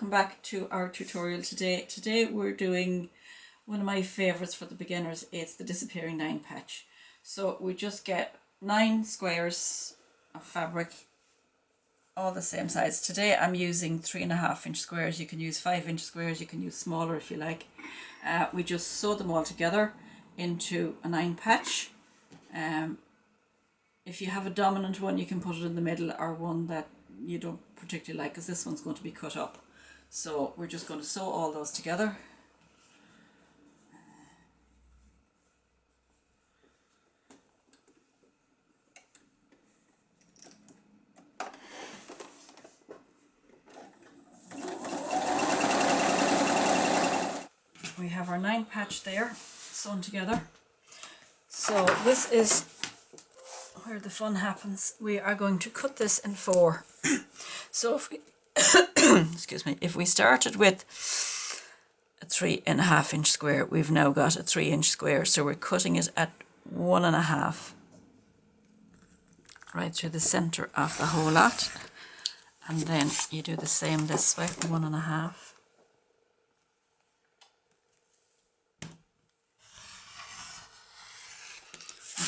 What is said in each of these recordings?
welcome back to our tutorial today. Today we're doing one of my favorites for the beginners. It's the disappearing 9 patch. So we just get 9 squares of fabric, all the same size. Today I'm using 3.5-inch squares. You can use 5-inch squares, you can use smaller if you like. We just sew them all together into a 9 patch. If you have a dominant one, you can put it in the middle, or one that you don't particularly like, because this one's going to be cut up. So we're just going to sew all those together. We have our 9 patch there sewn together. So this is where the fun happens. We are going to cut this in 4. So if we excuse me, if we started with a 3.5-inch square, we've now got a 3-inch square, so we're cutting it at 1.5 right through the center of the whole lot, and then you do the same this way, 1.5.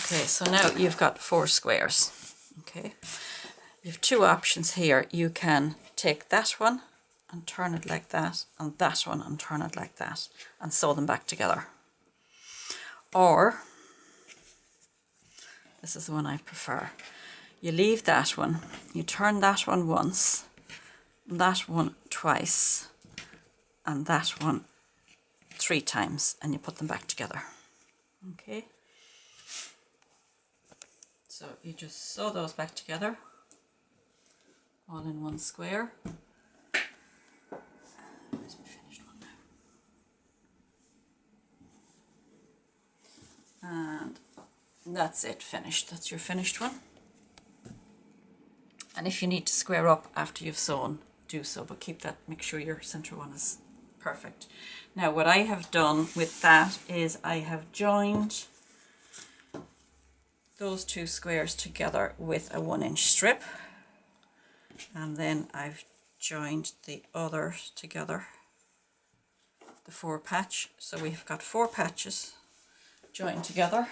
Okay, so now you've got 4 squares. Okay, you have 2 options here. You can take that one and turn it like that, and that one and turn it like that, and sew them back together. Or, this is the one I prefer. You leave that one, you turn that one once, that one twice, and that one 3 times, and you put them back together. Okay. So you just sew those back together, all in one square. Where's my finished one now? And that's it, finished. That's your finished one. And if you need to square up after you've sewn, do so, but keep that, make sure your center one is perfect. Now what I have done with that is I have joined those 2 squares together with a 1-inch strip, and then I've joined the other together, the 4 patch. So we've got 4 patches joined together.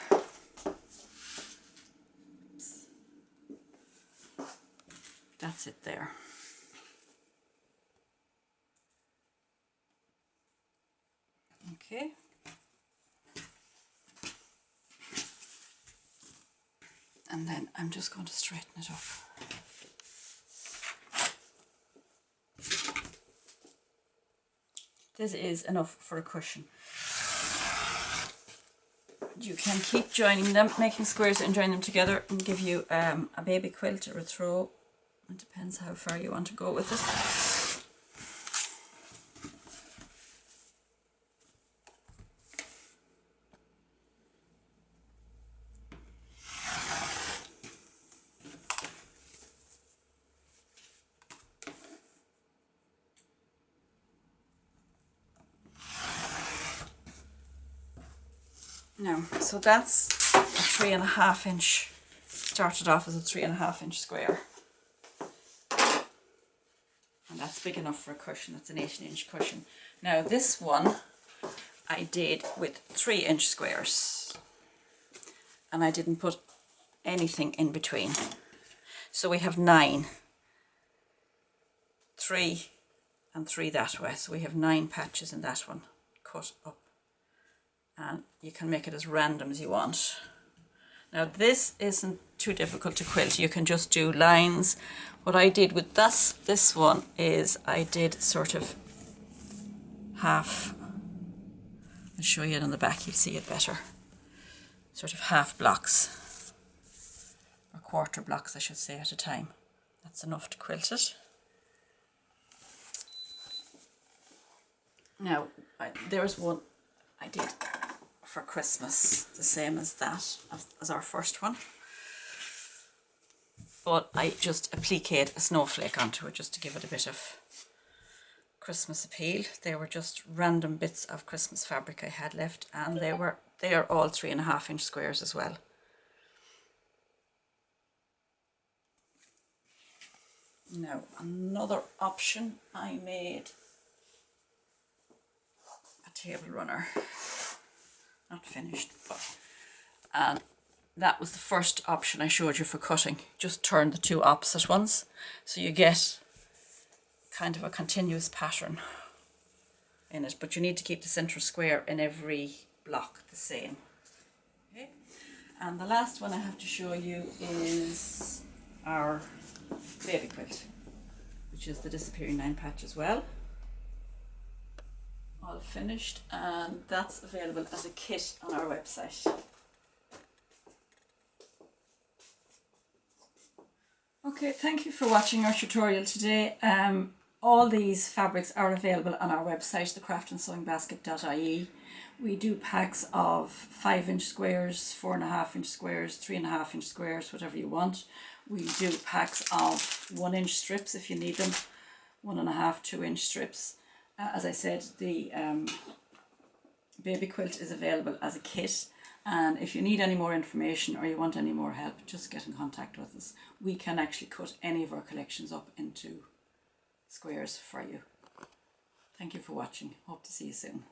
That's it there. Okay. And then I'm just going to straighten it up. This is enough for a cushion. You can keep joining them, making squares and join them together, and give you a baby quilt or a throw. It depends how far you want to go with it. Now, so that's a 3.5-inch, started off as a 3.5-inch square. And that's big enough for a cushion. That's an 18-inch cushion. Now this one I did with 3-inch squares, and I didn't put anything in between. So we have 9, 3 and 3 that way. So we have 9 patches in that one, cut up. And you can make it as random as you want. Now this isn't too difficult to quilt. You can just do lines. What I did with this one is I did sort of half. I'll show you it on the back, you'll see it better. Sort of half blocks, or quarter blocks I should say, at a time. That's enough to quilt it. Now there's one I did for Christmas, the same as that, as our first one. But I just appliqued a snowflake onto it just to give it a bit of Christmas appeal. They were just random bits of Christmas fabric I had left, and they are all 3.5-inch squares as well. Now another option I made a table runner. Not finished, but and that was the first option I showed you for cutting. Just turn the two opposite ones so you get kind of a continuous pattern in it, but you need to keep the centre square in every block the same. Okay. And the last one I have to show you is our baby quilt, which is the disappearing 9 patch as well. All finished, and that's available as a kit on our website. Okay, thank you for watching our tutorial today. All these fabrics are available on our website, thecraftandsewingbasket.ie. We do packs of 5-inch squares, 4.5-inch squares, 3.5-inch squares, whatever you want. We do packs of 1-inch strips if you need them, 1.5, 2-inch strips. As I said, the baby quilt is available as a kit, and if you need any more information or you want any more help, just get in contact with us. We can actually cut any of our collections up into squares for you. Thank you for watching. Hope to see you soon.